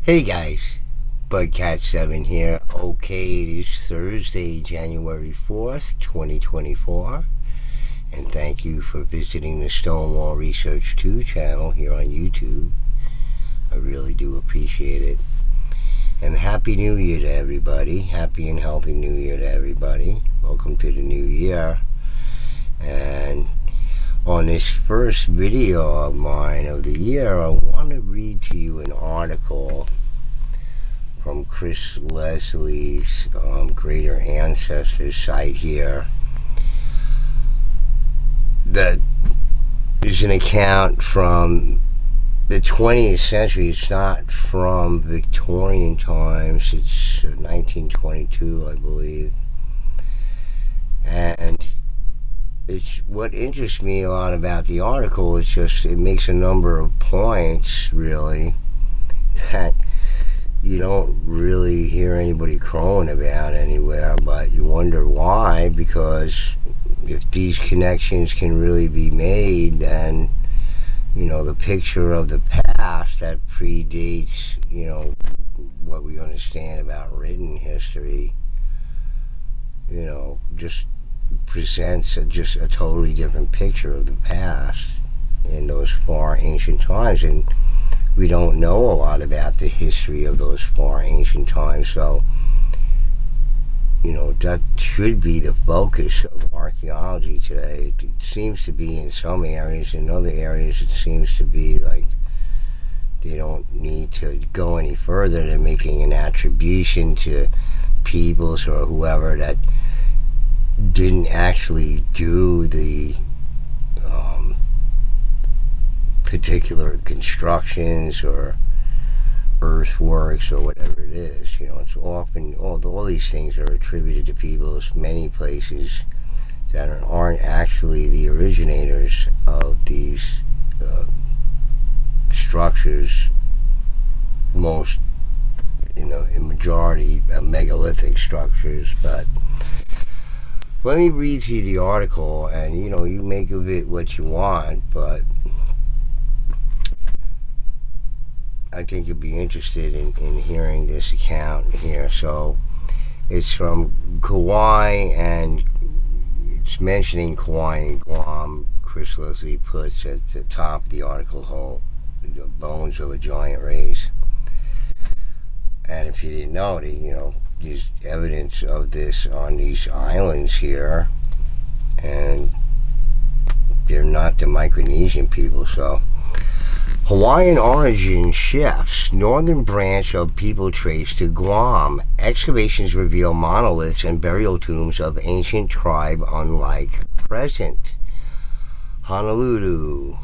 Hey guys, Bugcat7 here. Okay, it is Thursday, January 4th, 2024, and thank you for visiting the Stonewall Research 2 channel here on YouTube. I really do appreciate it. And Happy New Year to everybody. Happy and healthy New Year to everybody. Welcome to the new year. And on this first video of mine of the year, I want to read to you an article from Chris Leslie's Greater Ancestors site here that is an account from the 20th century. It's not from Victorian times. It's 1922, I believe. And it's what interests me a lot about the article is just it makes a number of points, really, that you don't really hear anybody crowing about anywhere, but you wonder why, because if these connections can really be made, then, the picture of the past that predates, what we understand about written history, just presents just a totally different picture of the past in those far ancient times. And we don't know a lot about the history of those far ancient times, so that should be the focus of archaeology today. It seems to be in some areas. In other areas it seems to be like they don't need to go any further than making an attribution to peoples or whoever that didn't actually do the particular constructions or earthworks or whatever it is. It's often all these things are attributed to peoples, many places that aren't actually the originators of these structures. Most, in majority, megalithic structures. But let me read to you the article, and you make of it what you want, but I think you'll be interested in hearing this account here. So it's from Kauai, and it's mentioning Kauai and Guam. Chris Leslie puts at the top of the article, the bones of a giant race. And if you didn't know it, there's evidence of this on these islands here, and they're not the Micronesian people. So Hawaiian origin shifts, northern branch of people traced to Guam. Excavations reveal monoliths and burial tombs of ancient tribe unlike present. Honolulu.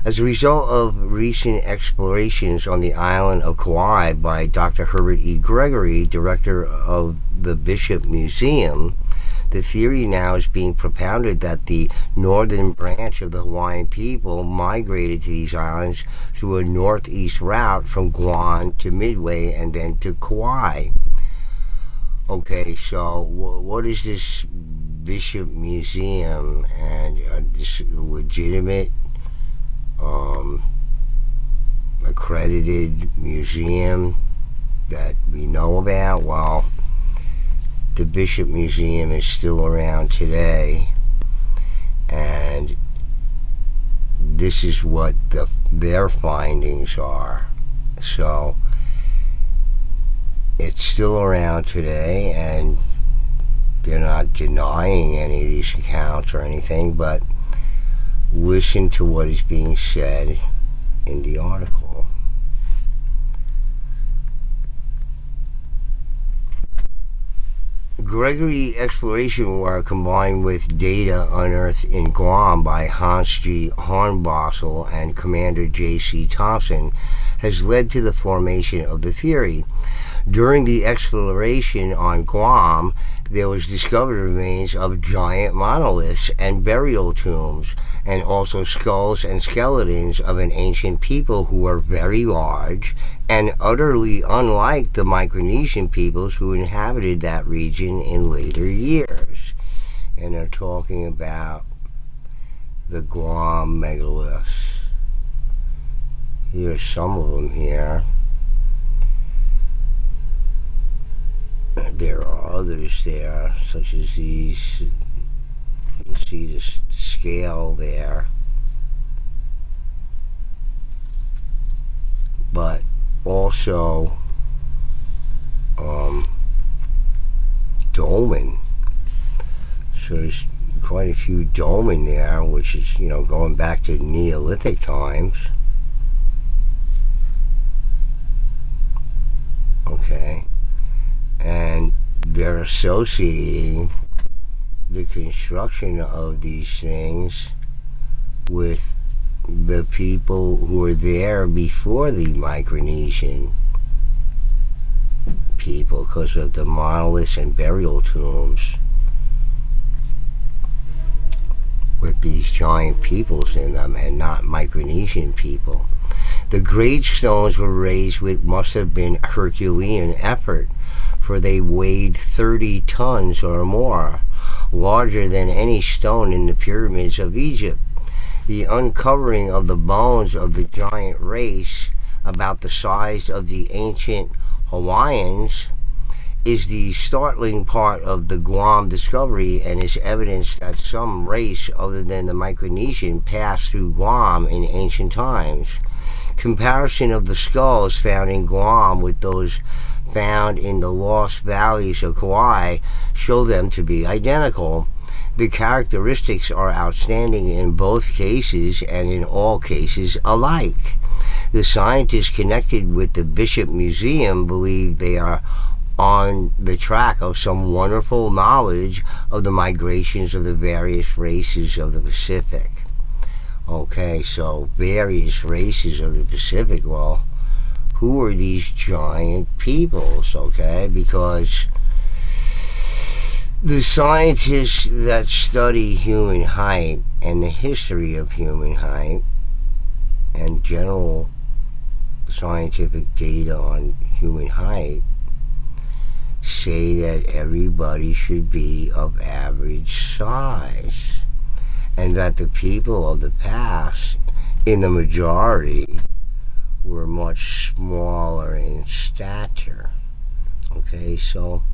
As a result of recent explorations on the island of Kauai by Dr. Herbert E. Gregory, director of the Bishop Museum, the theory now is being propounded that the northern branch of the Hawaiian people migrated to these islands through a northeast route from Guam to Midway and then to Kauai. Okay, so what is this Bishop Museum, and this legitimate accredited museum that we know about? Well, the Bishop Museum is still around today, and this is what their findings are. So it's still around today, and they're not denying any of these accounts or anything, but listen to what is being said in the article. Gregory exploration work combined with data unearthed in Guam by Hans G. Hornbostel and Commander J.C. Thompson has led to the formation of the theory. During the exploration on Guam, there was discovered remains of giant monoliths and burial tombs, and also skulls and skeletons of an ancient people who were very large and utterly unlike the Micronesian peoples who inhabited that region in later years. And they're talking about the Guam megaliths. Here's some of them here. there are others there, such as these. You can see this scale there. But also dolmen. So there's quite a few dolmen there, which is, going back to Neolithic times. Okay. And they're associating the construction of these things with the people who were there before the Micronesian people, because of the monoliths and burial tombs with these giant peoples in them, and not Micronesian people. The gravestones were raised with must have been Herculean effort, for they weighed 30 tons or more, larger than any stone in the pyramids of Egypt. The uncovering of the bones of the giant race, about the size of the ancient Hawaiians, is the startling part of the Guam discovery, and is evidence that some race other than the Micronesian passed through Guam in ancient times. Comparison of the skulls found in Guam with those found in the lost valleys of Kauai show them to be identical. The characteristics are outstanding in both cases, and in all cases alike. The scientists connected with the Bishop Museum believe they are on the track of some wonderful knowledge of the migrations of the various races of the Pacific. Okay, so various races of the Pacific. Well, who are these giant peoples? Okay, because the scientists that study human height and the history of human height and general scientific data on human height say that everybody should be of average size, and that the people of the past, in the majority, were much smaller in stature. Okay, so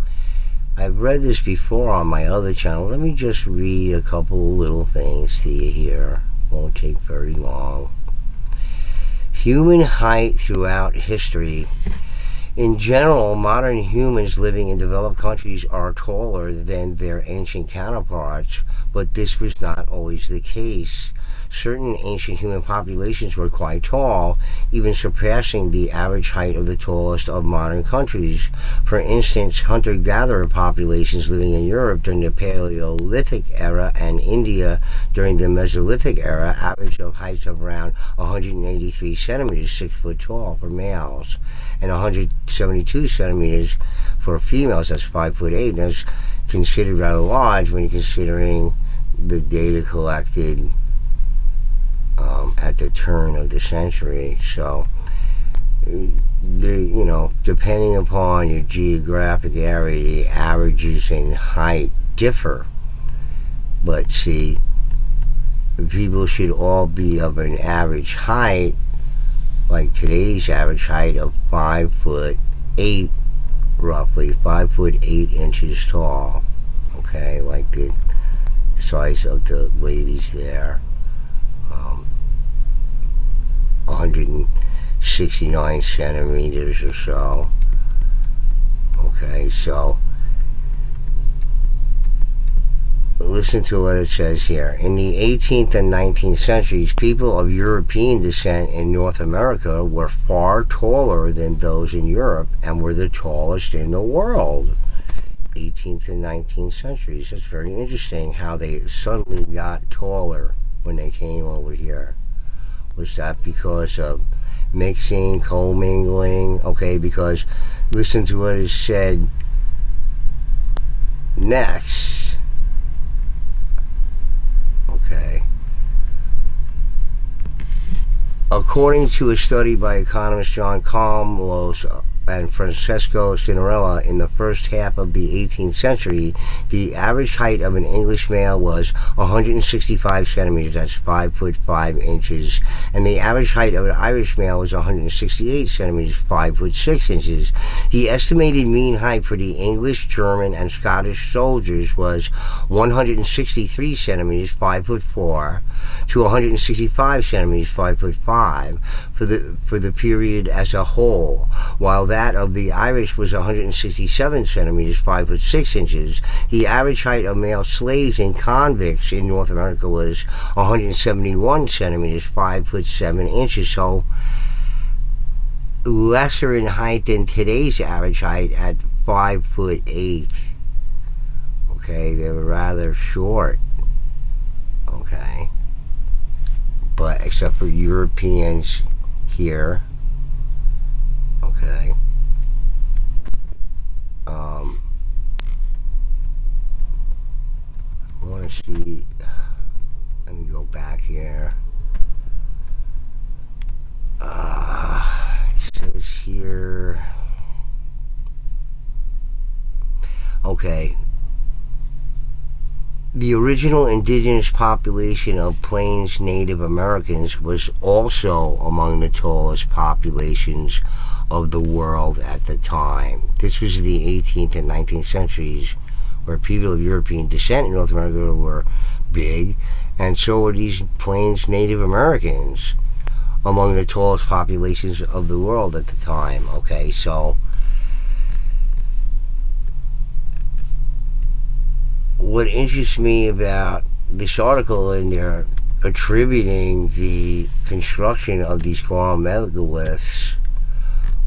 I've read this before on my other channel. Let me just read a couple of little things to you here. Won't take very long. Human height throughout history. In general, modern humans living in developed countries are taller than their ancient counterparts, but this was not always the case. Certain ancient human populations were quite tall, even surpassing the average height of the tallest of modern countries. For instance, hunter-gatherer populations living in Europe during the Paleolithic era and India during the Mesolithic era averaged of heights of around 183 centimeters, 6 foot tall for males, and 172 centimeters for females. That's 5 foot 8. That's considered rather large when you're considering the data collected at the turn of the century. So, depending upon your geographic area, the averages in height differ. But see, people should all be of an average height, like today's average height of 5 foot 8, roughly 5 foot 8 inches tall. Okay, like the size of the ladies there. 169 centimeters or so. Okay, so listen to what it says here. In the 18th and 19th centuries, people of European descent in North America were far taller than those in Europe, and were the tallest in the world. 18th and 19th centuries. That's very interesting how they suddenly got taller when they came over here. Was that because of mixing, commingling? Okay, because listen to what is said next. Okay. According to a study by economist John Comlos and Francesco Cinderella in the first half of the 18th century, the average height of an English male was 165 centimeters, that's 5 foot 5 inches, and the average height of an Irish male was 168 centimeters, 5 foot 6 inches. The estimated mean height for the English, German, and Scottish soldiers was 163 centimeters, 5 foot 4, to 165 centimeters, 5 foot 5 for the period as a whole, while that of the Irish was 167 centimeters, 5 foot 6 inches. The average height of male slaves and convicts in North America was 171 centimeters, 5 foot 7 inches. So lesser in height than today's average height at 5 foot 8. Okay, they were rather short. Okay, but except for Europeans here. Okay. I want to see. Let me go back here. It says here. Okay. The original indigenous population of Plains Native Americans was also among the tallest populations of the world at the time. This was the 18th and 19th centuries, where people of European descent in North America were big, and so were these Plains Native Americans among the tallest populations of the world at the time. Okay, so what interests me about this article, and they're attributing the construction of these Guam megaliths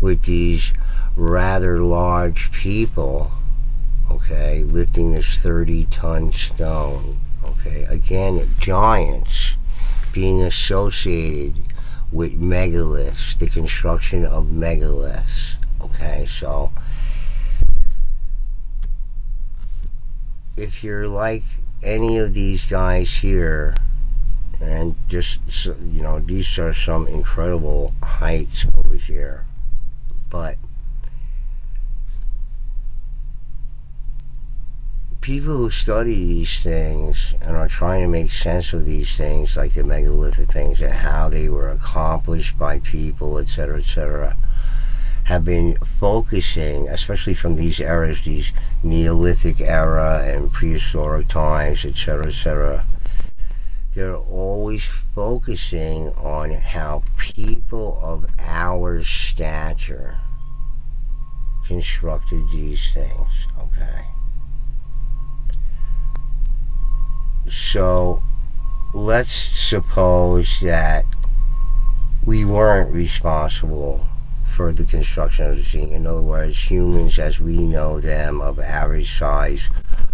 with these rather large people, okay, lifting this 30-ton stone, okay, again, giants being associated with megaliths, the construction of megaliths, okay, so if you're like any of these guys here, and just, you know, these are some incredible heights over here, but people who study these things and are trying to make sense of these things, like the megalithic things and how they were accomplished by people, etc., have been focusing, especially from these eras, these Neolithic era and prehistoric times, etc., they're always focusing on how people of our stature constructed these things, okay? So let's suppose that we weren't responsible for the construction of the thing. In other words, humans as we know them of average size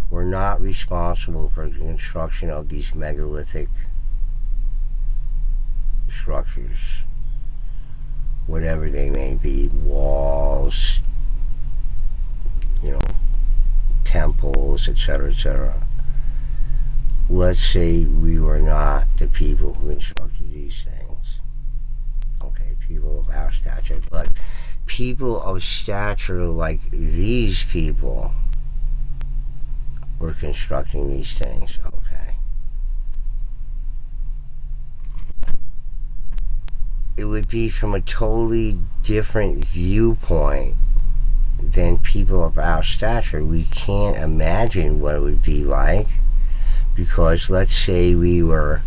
were not responsible for the construction of these megalithic structures, whatever they may be, walls, you know, temples, etc. Let's say we were not the people who constructed these things. Okay, people of our stature, but people of stature like these people were constructing these things, okay? It would be from a totally different viewpoint than people of our stature. We can't imagine what it would be like, because let's say we were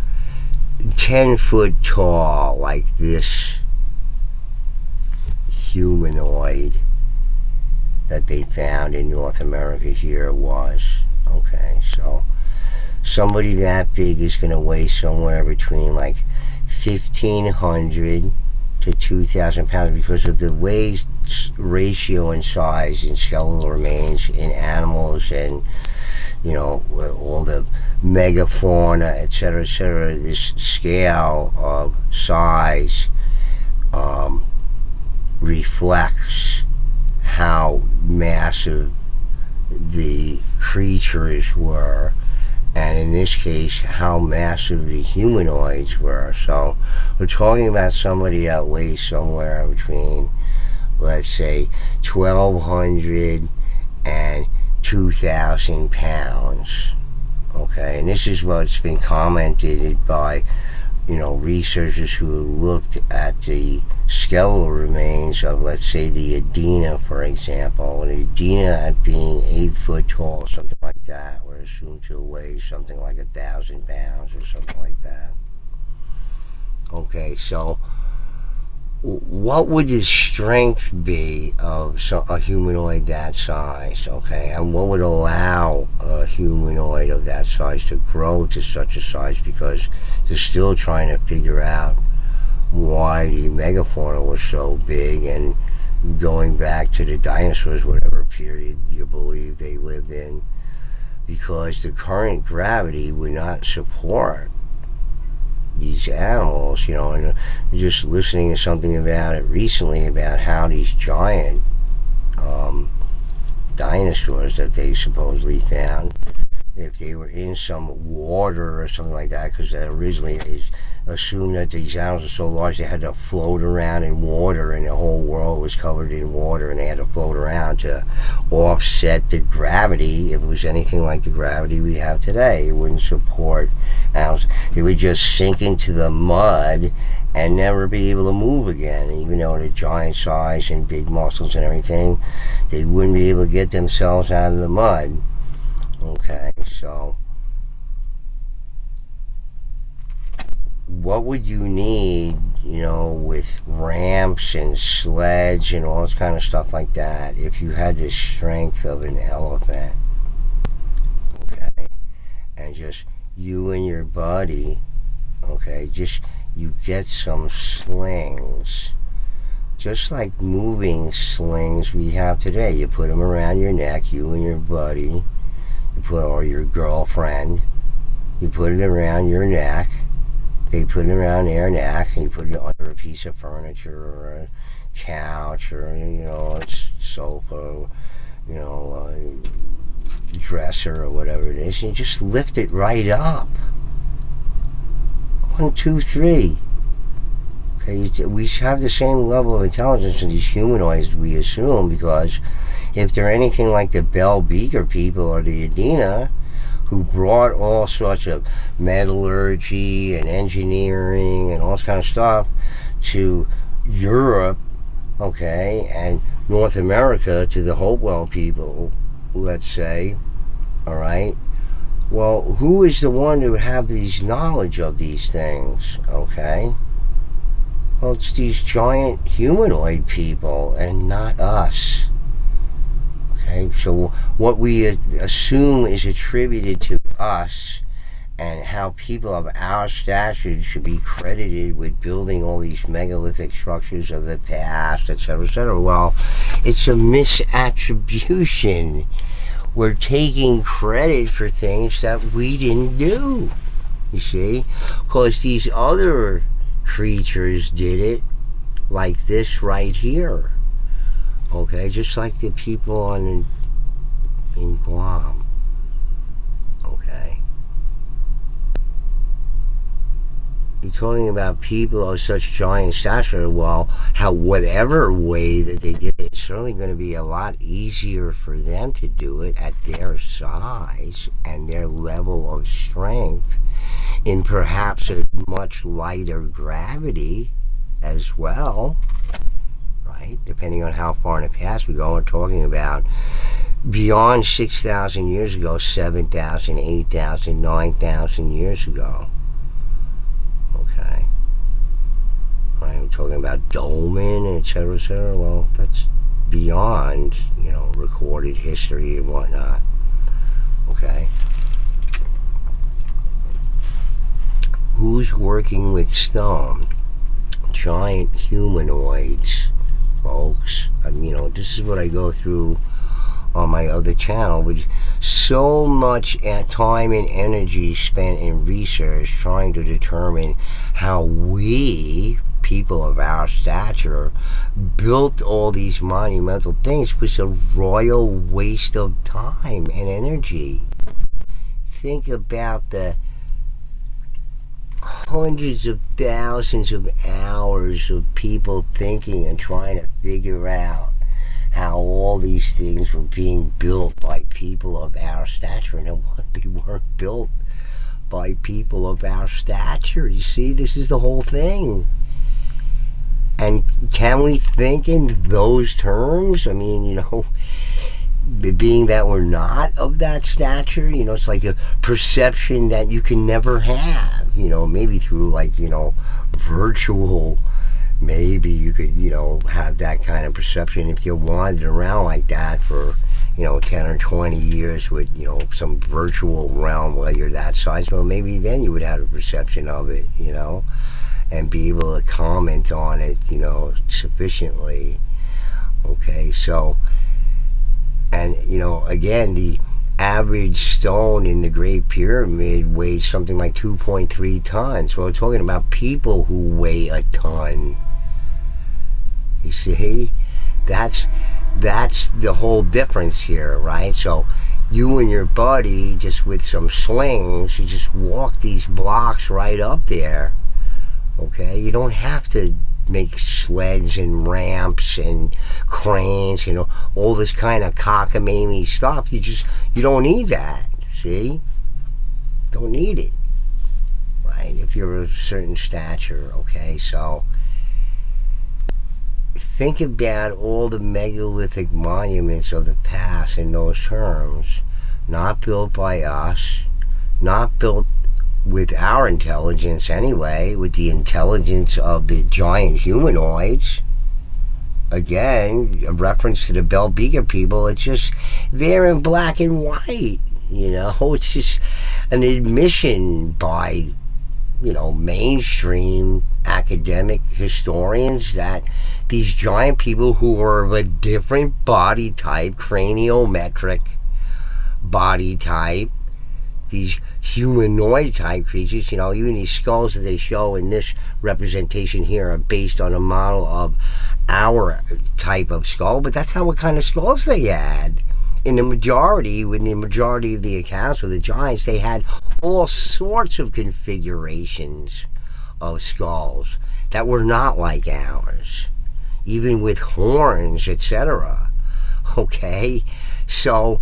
10 foot tall, like this humanoid that they found in North America here was. Okay, so somebody that big is going to weigh somewhere between like 1,500 to 2,000 pounds because of the weight ratio and size in skeletal remains in animals, and you know, all the megafauna, etc., this scale of size reflects how massive the creatures were, and in this case, how massive the humanoids were. So we're talking about somebody that weighs somewhere between let's say 1,200 and 2,000 pounds. Okay, and this is what's been commented by, researchers who looked at the skeletal remains of, let's say, the Adena, for example. The Adena, at being 8 foot tall, something like that, were assumed to weigh something like 1,000 pounds or something like that. Okay, so what would the strength be of a humanoid that size? Okay, and what would allow a humanoid of that size to grow to such a size? Because they're still trying to figure out why the megafauna was so big, and going back to the dinosaurs, whatever period you believe they lived in, because the current gravity would not support these animals, and just listening to something about it recently about how these giant dinosaurs that they supposedly found, if they were in some water or something like that, because originally they assumed that these animals were so large they had to float around in water, and the whole world was covered in water, and they had to float around to offset the gravity. If it was anything like the gravity we have today, it wouldn't support animals. They would just sink into the mud and never be able to move again. Even though the giant size and big muscles and everything, they wouldn't be able to get themselves out of the mud. Okay, so what would you need, with ramps and sleds and all this kind of stuff like that, if you had the strength of an elephant? Okay, and just you and your buddy, okay, just you get some slings, just like moving slings we have today. You put them around your neck, you and your buddy, or your girlfriend, you put it around your neck, they put it around their neck, and you put it under a piece of furniture or a couch or, a sofa, a dresser or whatever it is, and you just lift it right up. 1, 2, 3. Okay, we have the same level of intelligence in these humanoids, we assume, because if they're anything like the Bell Beaker people or the Adena, who brought all sorts of metallurgy and engineering and all this kind of stuff to Europe, okay, and North America, to the Hopewell people, let's say, all right, well, who is the one who would have these knowledge of these things, okay? Well, it's these giant humanoid people and not us. Okay, so what we assume is attributed to us, and how people of our stature should be credited with building all these megalithic structures of the past, etc., etc. Well, it's a misattribution. We're taking credit for things that we didn't do, you see, because these other creatures did it, like this right here. Okay, just like the people in Guam. Okay. You're talking about people of such giant stature. Well, whatever way that they did it, it's certainly going to be a lot easier for them to do it at their size and their level of strength, in perhaps a much lighter gravity as well. Depending on how far in the past we go, we're talking about beyond 6,000 years ago, 7,000, 8,000, 9,000 years ago. Okay. Right, we're talking about dolmen, et cetera, et cetera. Well, that's beyond, recorded history and whatnot. Okay. Who's working with stone? Giant humanoids, folks. This is what I go through on my other channel, with so much time and energy spent in research trying to determine how we, people of our stature, built all these monumental things. It was a royal waste of time and energy. Think about the hundreds of thousands of hours of people thinking and trying to figure out how all these things were being built by people of our stature, and what they weren't built by people of our stature. You see, this is the whole thing. And can we think in those terms? I mean, being that we're not of that stature, it's like a perception that you can never have, maybe through virtual, maybe you could, have that kind of perception if you wandered around like that for, 10 or 20 years with, some virtual realm where you're that size. Well, maybe then you would have a perception of it, and be able to comment on it, sufficiently. Okay, so, and, again, the average stone in the Great Pyramid weighs something like 2.3 tons. So we're talking about people who weigh a ton. You see? That's the whole difference here, right? So you and your buddy, just with some slings, you just walk these blocks right up there. Okay? You don't have to make sleds and ramps and cranes, all this kind of cockamamie stuff. You don't need that. See? Don't need it. Right? If you're a certain stature, okay? So think about all the megalithic monuments of the past in those terms. Not built by us, not built with our intelligence anyway, with the intelligence of the giant humanoids. Again, a reference to the Bell Beaker people. It's just there in black and white. It's just an admission by, mainstream academic historians that these giant people who were of a different body type, craniometric body type, these humanoid type creatures, even these skulls that they show in this representation here are based on a model of our type of skull, but that's not what kind of skulls they had. In the majority of the accounts of the giants, they had all sorts of configurations of skulls that were not like ours, even with horns, etc. Okay? So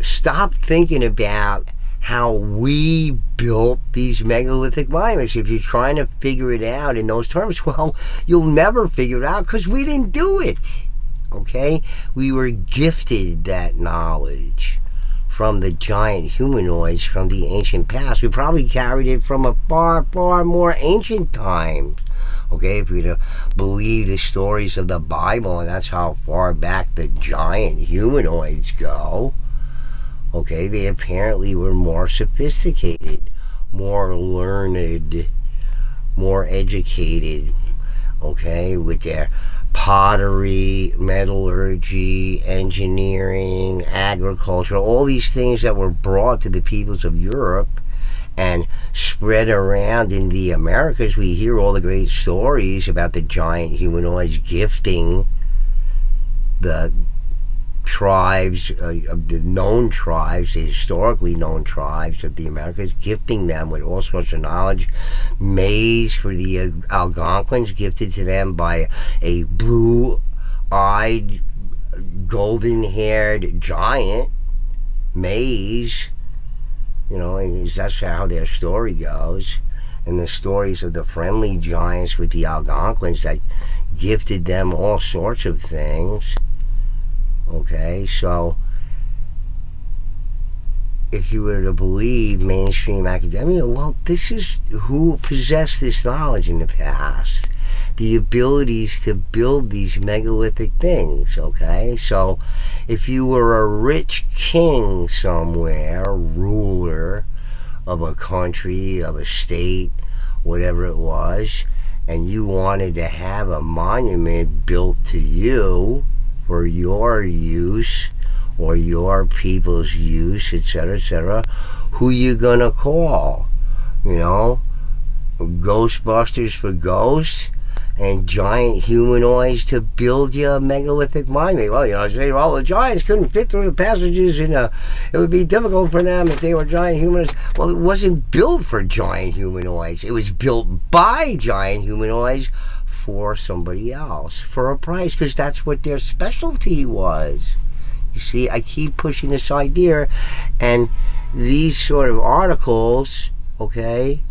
stop thinking about how we built these megalithic monuments. If you're trying to figure it out in those terms, well, you'll never figure it out because we didn't do it. Okay? We were gifted that knowledge from the giant humanoids from the ancient past. We probably carried it from a far, far more ancient time. Okay, if we'd believe the stories of the Bible, and that's how far back the giant humanoids go. Okay, they apparently were more sophisticated, more learned, more educated, okay, with their pottery, metallurgy, engineering, agriculture, all these things that were brought to the peoples of Europe and spread around in the Americas. We hear all the great stories about the giant humanoids gifting the tribes, the known tribes, the historically known tribes of the Americas, gifting them with all sorts of knowledge. Maize for the Algonquins, gifted to them by a blue-eyed, golden-haired giant. Maize, that's how their story goes. And the stories of the friendly giants with the Algonquins that gifted them all sorts of things. Okay, so if you were to believe mainstream academia, well, this is who possessed this knowledge in the past. The abilities to build these megalithic things, okay? So if you were a rich king somewhere, ruler of a country, of a state, whatever it was, and you wanted to have a monument built to you for your use or your people's use, etc., who you gonna call? Ghostbusters for ghosts? and giant humanoids to build you a megalithic monument. Well, the giants couldn't fit through the passages, and it would be difficult for them if they were giant humanoids. Well, it wasn't built for giant humanoids. It was built by giant humanoids for somebody else for a price, because that's what their specialty was. You see, I keep pushing this idea, and these sort of articles, okay,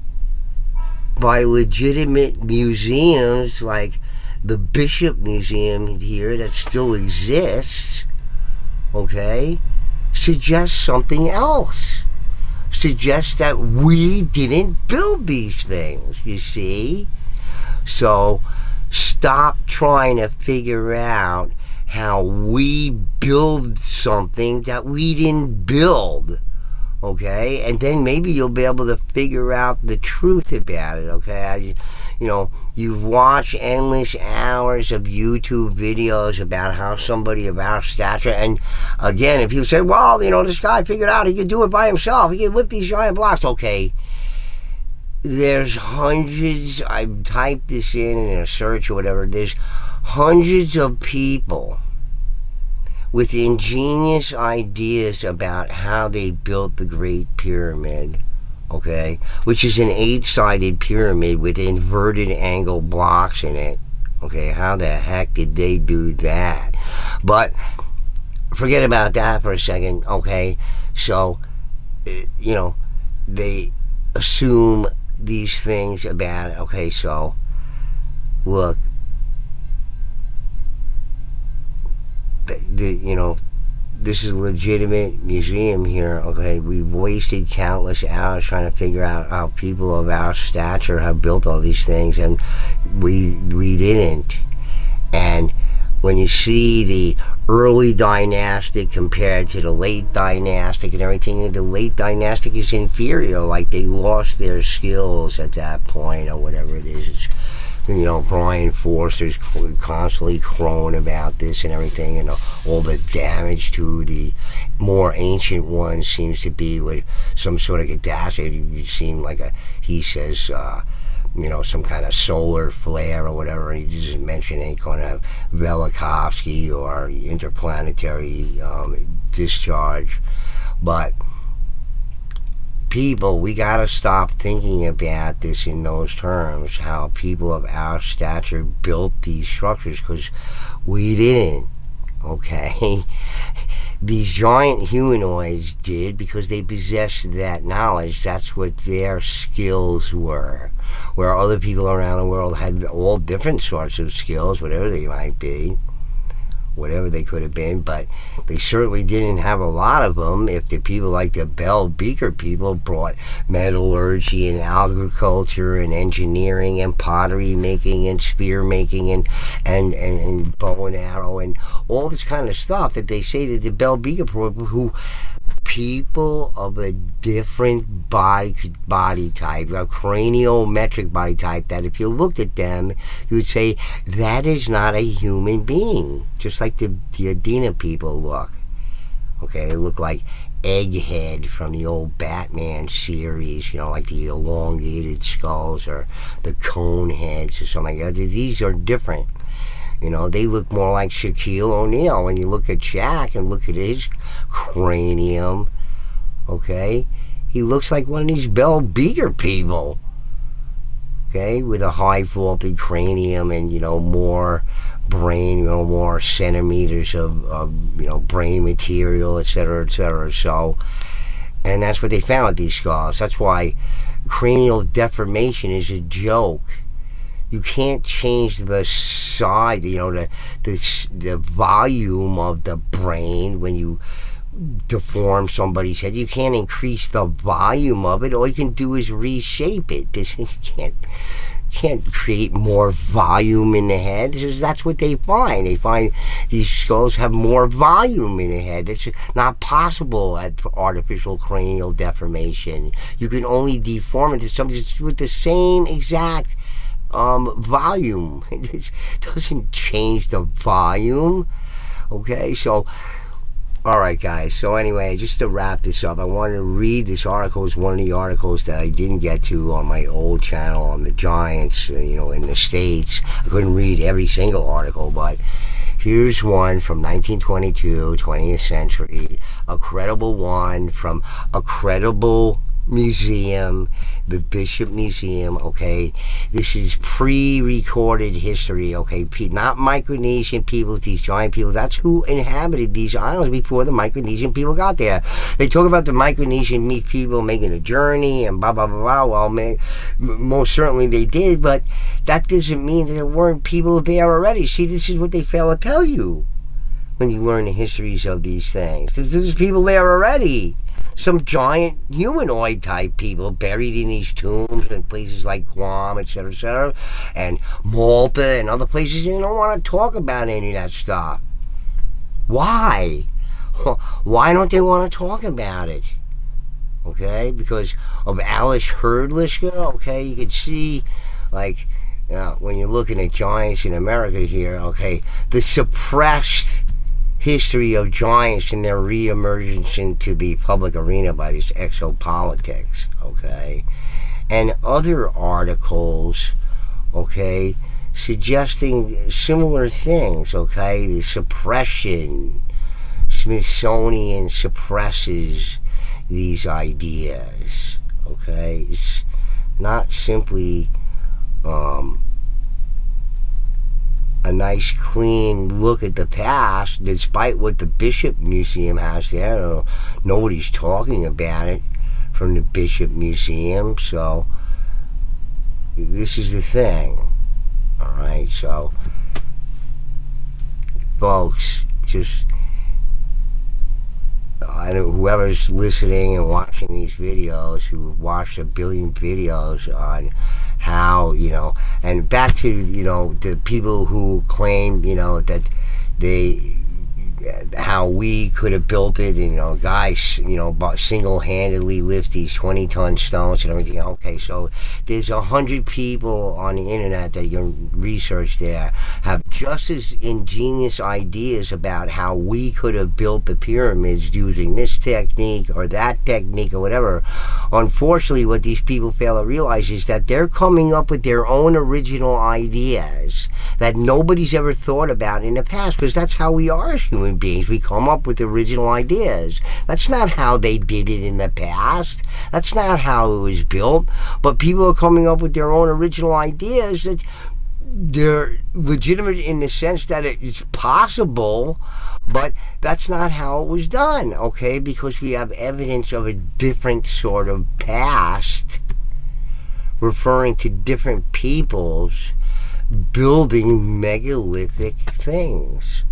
by legitimate museums like the Bishop Museum here that still exists, okay, suggests something else. Suggests that we didn't build these things, you see? So stop trying to figure out how we build something that we didn't build. Okay, and then maybe you'll be able to figure out the truth about it. Okay, you've watched endless hours of YouTube videos about how somebody of our stature, and again, if you say, well, this guy figured out he could do it by himself, he could lift these giant blocks. Okay, there's hundreds. I've typed this in a search or whatever. There's hundreds of people with ingenious ideas about how they built the Great Pyramid, okay, which is an 8-sided pyramid with inverted angle blocks in it. Okay, how the heck did they do that? But forget about that for a second, okay? So, they assume these things about it. Okay, so, look, this is a legitimate museum here, okay? We've wasted countless hours trying to figure out how people of our stature have built all these things, and we didn't. And when you see the early dynastic compared to the late dynastic and everything, the late dynastic is inferior, like they lost their skills at that point or whatever it is. Brian Forster's constantly crowing about this and everything, and all the damage to the more ancient ones seems to be with some sort of catastrophe. It seemed like he says, some kind of solar flare or whatever, and he doesn't mention any kind of Velikovsky or interplanetary discharge. But people, we gotta stop thinking about this in those terms, how people of our stature built these structures, because we didn't, okay? These giant humanoids did because they possessed that knowledge. That's what their skills were. Where other people around the world had all different sorts of skills, whatever they might be, whatever they could have been, but they certainly didn't have a lot of them. If the people like the Bell Beaker people brought metallurgy and agriculture and engineering and pottery making and spear making and bow and arrow and all this kind of stuff that they say that the Bell Beaker people, who people of a different body type, a craniometric body type, that if you looked at them, you would say, that is not a human being. Just like the Adena people look. Okay, they look like Egghead from the old Batman series, like the elongated skulls or the cone heads or something like that. These are different. They look more like Shaquille O'Neal. When you look at Shaq and look at his cranium, okay, he looks like one of these Bell Beaker people, okay, with a high vaulted cranium and, more brain, more centimeters of brain material, etc., etc. So, and that's what they found with these skulls. That's why cranial deformation is a joke. You can't change the size, the volume of the brain when you deform somebody's head. You can't increase the volume of it. All you can do is reshape it. You can't create more volume in the head. That's what they find. They find these skulls have more volume in the head. It's not possible at artificial cranial deformation. You can only deform it to something with the same exact volume. It doesn't change the volume. Okay, so All right, guys. So anyway, just to wrap this up, I wanted to read this article. It's one of the articles that I didn't get to on my old channel on the Giants, in the States. I couldn't read every single article, but here's one from 1922, 20th century, a credible one from a credible museum, the Bishop Museum. Okay, this is pre-recorded history. Okay, not Micronesian people, these giant people. That's who inhabited these islands before the Micronesian people got there. They talk about the Micronesian people making a journey and blah blah blah blah. Well, most certainly they did, but that doesn't mean that there weren't people there already. See, this is what they fail to tell you when you learn the histories of these things. There's people there already. Some giant humanoid type people buried in these tombs in places like Guam, etc., and Malta and other places. And they don't want to talk about any of that stuff. Why? Why don't they want to talk about it? Okay, because of Alice Herdliska. Okay, you can see, like, when you're looking at giants in America here. Okay, the suppressed history of giants and their re-emergence into the public arena by this exopolitics, okay? And other articles, okay, suggesting similar things, okay? The suppression, Smithsonian suppresses these ideas, okay? It's not simply a nice clean look at the past, despite what the Bishop Museum has there. Nobody's talking about it from the Bishop Museum. So this is the thing. All right, so folks, just whoever's listening and watching these videos, who watched a billion videos on how, and back to, the people who claim, that they, how we could have built it, and, guys, single-handedly lift these 20-ton stones and everything. Okay, so there's 100 people on the internet that you can research there, have just as ingenious ideas about how we could have built the pyramids using this technique or that technique or whatever. Unfortunately, what these people fail to realize is that they're coming up with their own original ideas that nobody's ever thought about in the past, because that's how we are as human beings. We come up with original ideas. That's not how they did it in the past. That's not how it was built. But people are coming up with their own original ideas that they're legitimate in the sense that it's possible, but that's not how it was done, okay? Because we have evidence of a different sort of past, referring to different peoples building megalithic things,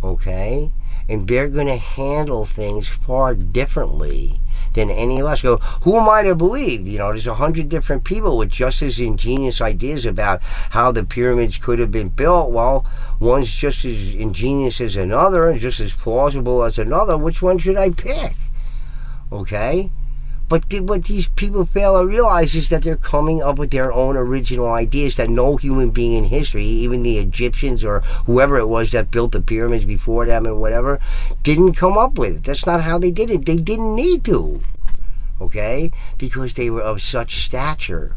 okay? And they're going to handle things far differently than any of us. Go, who am I to believe? There's 100 different people with just as ingenious ideas about how the pyramids could have been built. Well, one's just as ingenious as another and just as plausible as another. Which one should I pick? Okay? But what these people fail to realize is that they're coming up with their own original ideas that no human being in history, even the Egyptians or whoever it was that built the pyramids before them and whatever, didn't come up with. That's not how they did it. They didn't need to, okay? Because they were of such stature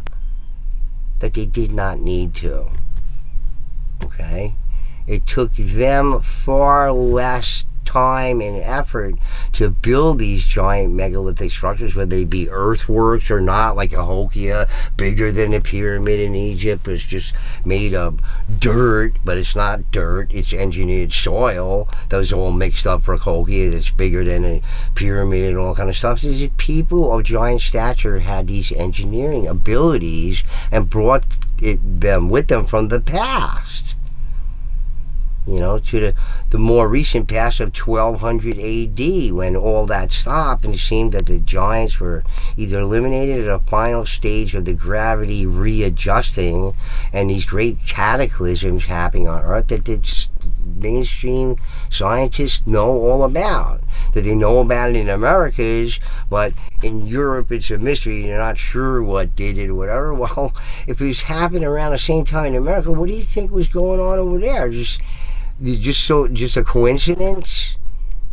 that they did not need to, okay? It took them far less time and effort to build these giant megalithic structures, whether they be earthworks or not, like Cahokia, bigger than the pyramid in Egypt. It's just made of dirt, but it's not dirt, it's engineered soil that was all mixed up for Cahokia. That's bigger than a pyramid and all kind of stuff. These people of giant stature had these engineering abilities and brought them with them from the past, to the more recent past of 1200 AD, when all that stopped and it seemed that the giants were either eliminated at a final stage of the gravity readjusting and these great cataclysms happening on Earth that mainstream scientists know all about. That they know about it in Americas, but in Europe it's a mystery. You're not sure what did it or whatever. Well, if it was happening around the same time in America, what do you think was going on over there? Just a coincidence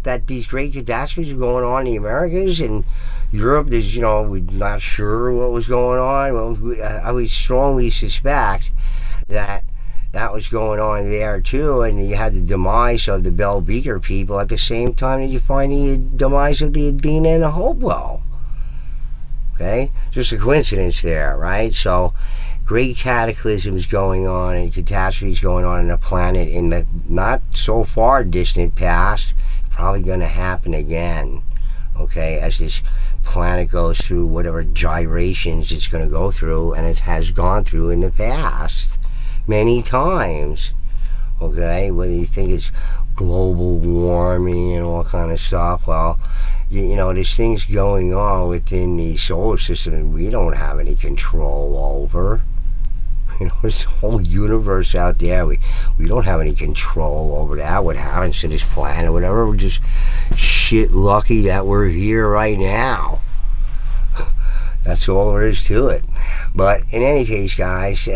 that these great catastrophes are going on in the Americas and Europe. There's, we're not sure what was going on. Well, I would strongly suspect that was going on there too, and you had the demise of the Bell Beaker people at the same time that you find the demise of the Adena and the Hopewell. Okay, just a coincidence there, right? So, great cataclysms going on and catastrophes going on in the planet in the not so far distant past, probably going to happen again. Okay, as this planet goes through whatever gyrations it's going to go through, and it has gone through in the past many times. Okay, whether you think it's global warming and all kind of stuff, well, there's things going on within the solar system that we don't have any control over. There's a whole universe out there. We don't have any control over that. What happens to this planet, whatever. We're just shit lucky that we're here right now. That's all there is to it. But in any case, guys,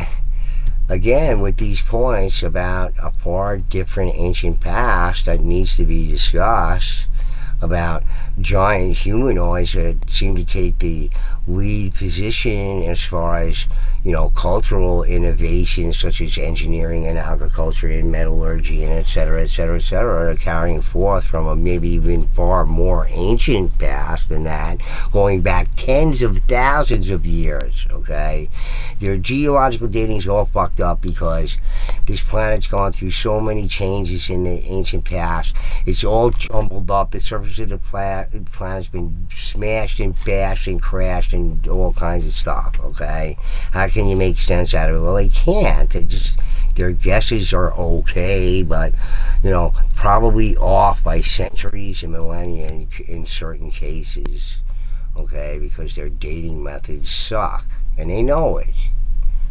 again, with these points about a far different ancient past that needs to be discussed, about giant humanoids that seem to take the lead position as far as, cultural innovations such as engineering and agriculture and metallurgy and et cetera, are carrying forth from a maybe even far more ancient past than that, going back tens of thousands of years, okay? Their geological dating's all fucked up because this planet's gone through so many changes in the ancient past. It's all jumbled up. The surface of the planet's been smashed and bashed and crashed and all kinds of stuff, okay? How can you make sense out of it? Well, they can't. Their guesses are okay, but, probably off by centuries and millennia in certain cases, okay? Because their dating methods suck, and they know it.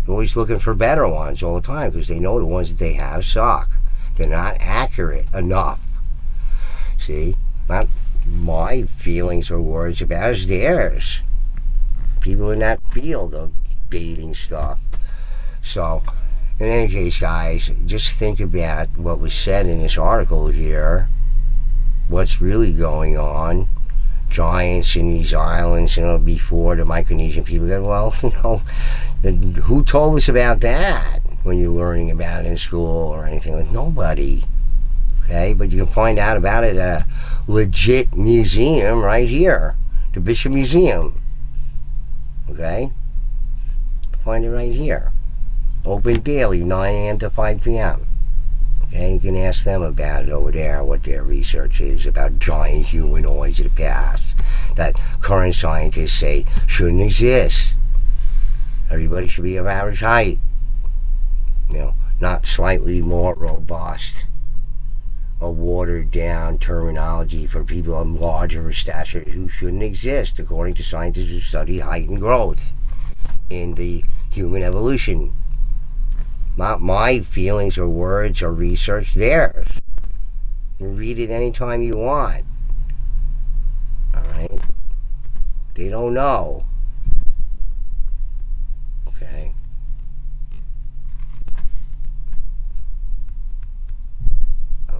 They're always looking for better ones all the time because they know the ones that they have suck. They're not accurate enough. See? Not my feelings or words about it, it's theirs. People in that field of dating stuff. So, in any case, guys, just think about what was said in this article here. What's really going on. Giants in these islands, before the Micronesian people go, well, who told us about that when you're learning about it in school or anything? Like, nobody. Okay, but you can find out about it at a legit museum right here, the Bishop Museum. Okay, find it right here. Open daily, 9 a.m. to 5 p.m. Okay, you can ask them about it over there, what their research is about giant humanoids of the past that current scientists say shouldn't exist. Everybody should be of average height. Not slightly more robust. A watered down terminology for people of larger stature who shouldn't exist, according to scientists who study height and growth in the human evolution. Not my feelings or words or research, theirs. You can read it anytime you want. Alright? They don't know. Okay?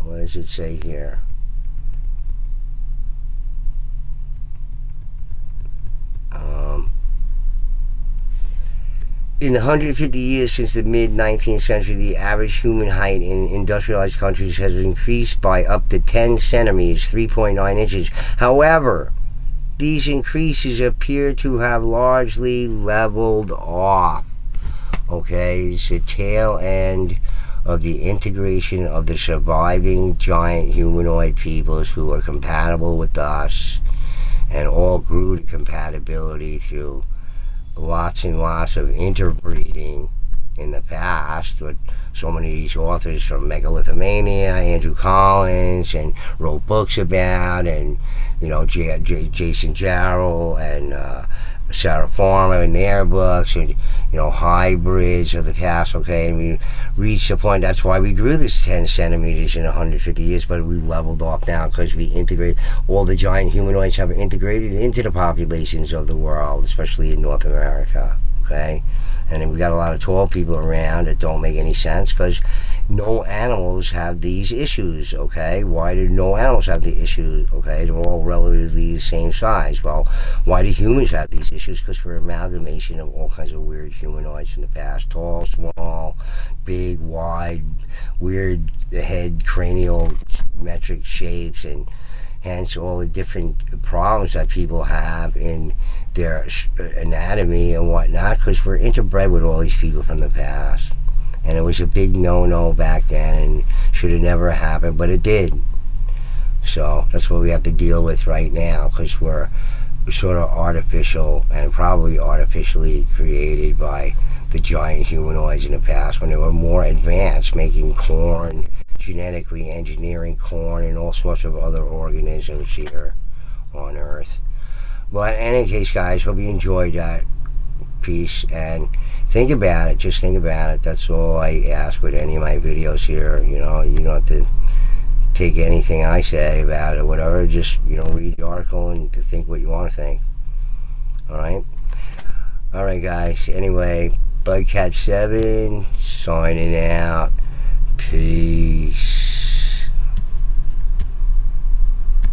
What does it say here? In the 150 years since the mid-19th century, the average human height in industrialized countries has increased by up to 10 centimeters, 3.9 inches. However, these increases appear to have largely leveled off. Okay, it's the tail end of the integration of the surviving giant humanoid peoples who are compatible with us and all grew to compatibility through lots and lots of interbreeding in the past, what so many of these authors from Megalithomania, Andrew Collins, and wrote books about, and Jason Jarrell and Sarah Farmer in their books, and hybrids of the past. Okay, and we reached a point. That's why we grew this 10 centimeters in 150 years, but we leveled off now because we integrate. All the giant humanoids have integrated into the populations of the world, especially in North America. Okay, and then we got a lot of tall people around that don't make any sense because no animals have these issues, okay? Why do no animals have the issues, okay? They're all relatively the same size. Well, why do humans have these issues? Because we're an amalgamation of all kinds of weird humanoids from the past. Tall, small, big, wide, weird head, cranial, metric shapes, and hence all the different problems that people have in their anatomy and whatnot, because we're interbred with all these people from the past. And it was a big no-no back then and should have never happened, but it did. So that's what we have to deal with right now, because we're sort of artificial and probably artificially created by the giant humanoids in the past when they were more advanced, making corn, genetically engineering corn and all sorts of other organisms here on Earth. But in any case, guys, hope you enjoyed that piece, and think about it. Just think about it. That's all I ask with any of my videos here. You don't have to take anything I say about it, whatever. Just, read the article and to think what you want to think. Alright? Alright, guys. Anyway, Bugcat7 signing out. Peace.